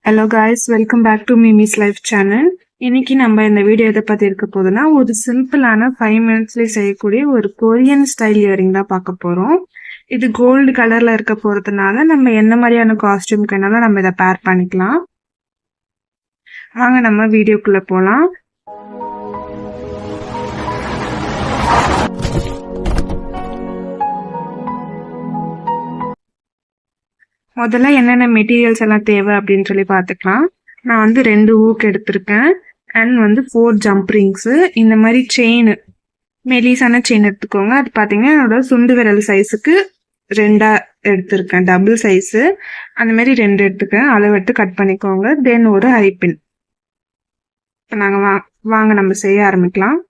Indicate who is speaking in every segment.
Speaker 1: Hello guys, welcome back to Mimi's life channel. இன்னைக்கு நம்ம இந்த வீடியோ எதை பற்றி இருக்க போதுன்னா, ஒரு சிம்பிளான 5 மினிட்ஸ்லேயே செய்யக்கூடிய ஒரு கொரியன் ஸ்டைல் இயரிங் தான் பார்க்க போகிறோம். இது கோல்டு கலரில் இருக்க போகிறதுனால நம்ம என்ன மாதிரியான காஸ்டியூம்க்கு என்னாலும் நம்ம இதை பேர் பண்ணிக்கலாம். வாங்க நம்ம வீடியோக்குள்ளே போகலாம். முதல்ல என்னென்ன மெட்டீரியல்ஸ் எல்லாம் தேவை அப்படின்னு சொல்லி பார்த்துக்கலாம். நான் 2 ஊக்கு எடுத்திருக்கேன் அண்ட் 4 ஜம்ப் ரிங்ஸு. இந்த மாதிரி செயின், மெலிசான செயின் எடுத்துக்கோங்க. அது பார்த்தீங்கன்னா என்னோட சுண்டு விரல் சைஸுக்கு 2 எடுத்திருக்கேன், டபுள் சைஸு. அந்த மாதிரி 2 எடுத்துக்கேன், அளவு எடுத்து கட் பண்ணிக்கோங்க. தென் ஒரு ஐபின். இப்போ நாங்கள் வாங்க நம்ம செய்ய ஆரம்பிக்கலாம்.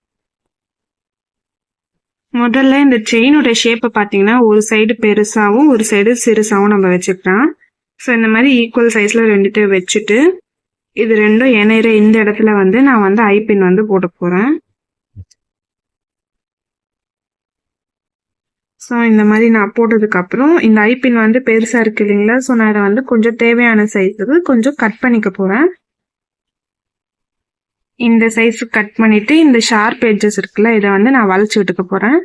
Speaker 1: முதல்ல இந்த செயினோட ஷேப்பை பார்த்தீங்கன்னா ஒரு சைடு பெருசாகவும் ஒரு சைடு சிறுசாகவும் நம்ம வச்சுக்கலாம். ஸோ இந்த மாதிரி ஈக்குவல் சைஸில் ரெண்டுத்தையும் வச்சுட்டு இது ரெண்டும் இணையிற இந்த இடத்துல நான் ஐபின் போட போகிறேன். ஸோ இந்த மாதிரி நான் போட்டதுக்கப்புறம் இந்த ஐபின் பெருசாக இருக்கு இல்லைங்களா, ஸோ நான் இதை கொஞ்சம் தேவையான சைஸுக்கு கொஞ்சம் கட் பண்ணிக்க போகிறேன். இந்த சைஸுக்கு கட் பண்ணிட்டு இந்த ஷார்ப் எட்ஜஸ் இருக்குல்ல, இதை நான் வளைச்சி விட்டுக்க போகிறேன்.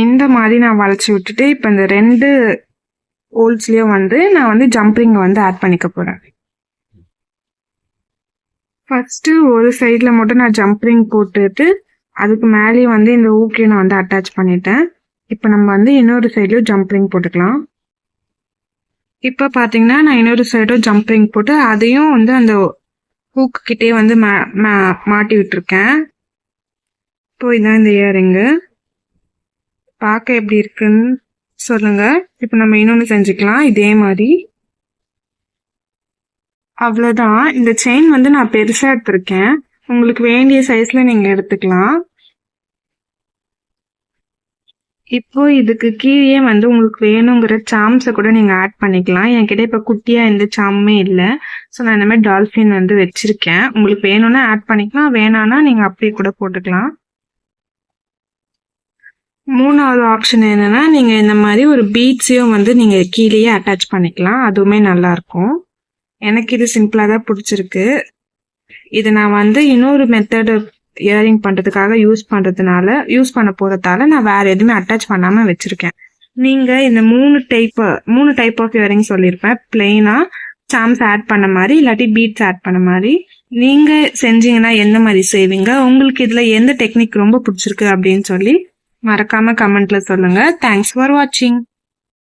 Speaker 1: இந்த மாதிரி நான் வளைச்சி விட்டுட்டு இப்போ இந்த 2 ஹோல்ஸ்லேயும் நான் ஜம்ப்ரிங் ஆட் பண்ணிக்க போகிறேன். ஃபர்ஸ்ட்டு ஒரு சைடில் மட்டும் நான் ஜம்ப்ரிங் போட்டுட்டு அதுக்கு மேலேயே இந்த ஊக்கையும் நான் அட்டாச் பண்ணிட்டேன். இப்போ நம்ம இன்னொரு சைட்லையும் ஜம்ப்ரிங் போட்டுக்கலாம். இப்போ பார்த்தீங்கன்னா நான் இன்னொரு சைடும் ஜம்ப்ரிங் போட்டு அதையும் அந்த ஹூக்கு கிட்டே மாட்டி விட்டுருக்கேன். இப்போ இதான் இந்த இயரிங்கு. பார்க்க எப்படி இருக்குன்னு சொல்லுங்க. இப்போ நம்ம இன்னொன்று செஞ்சுக்கலாம் இதே மாதிரி. அவ்வளோதான். இந்த செயின் நான் பெருசாக எடுத்திருக்கேன். உங்களுக்கு வேண்டிய சைஸில் நீங்கள் எடுத்துக்கலாம். இப்போ இதுக்கு கீழே உங்களுக்கு வேணுங்கிற சாம்ஸை கூட நீங்கள் ஆட் பண்ணிக்கலாம். என்கிட்ட இப்போ குட்டியாக எந்த சாமுமே இல்லை. ஸோ நான் இந்த மாதிரி டால்ஃபின் வச்சுருக்கேன். உங்களுக்கு வேணும்னா ஆட் பண்ணிக்கலாம், வேணான்னா நீங்கள் அப்படியே கூட போட்டுக்கலாம். 3வது ஆப்ஷன் என்னன்னா, நீங்கள் இந்த மாதிரி ஒரு பீட்ஸையும் நீங்கள் கீழேயே அட்டாச் பண்ணிக்கலாம். அதுவுமே நல்லாயிருக்கும். எனக்கு இது சிம்பிளாக தான் பிடிச்சிருக்கு. இது நான் இன்னொரு மெத்தடு இயரிங் பண்ணுறதுக்காக யூஸ் பண்ண போகிறதால நான் வேறு எதுவுமே அட்டாச் பண்ணாமல் வச்சுருக்கேன். நீங்கள் இந்த 3 டைப் ஆஃப் இயரிங் சொல்லியிருப்பேன். பிளெயினாக சாம்ஸ் ஆட் பண்ண மாதிரி, இல்லாட்டி பீட்ஸ் ஆட் பண்ண மாதிரி. நீங்கள் செஞ்சீங்கன்னா எந்த மாதிரி செய்வீங்க, உங்களுக்கு இதில் எந்த டெக்னிக் ரொம்ப பிடிச்சிருக்கு அப்படின்னு சொல்லி மறக்காமல் கமெண்ட்டில் சொல்லுங்கள். தேங்க்ஸ் ஃபார் வாட்சிங்.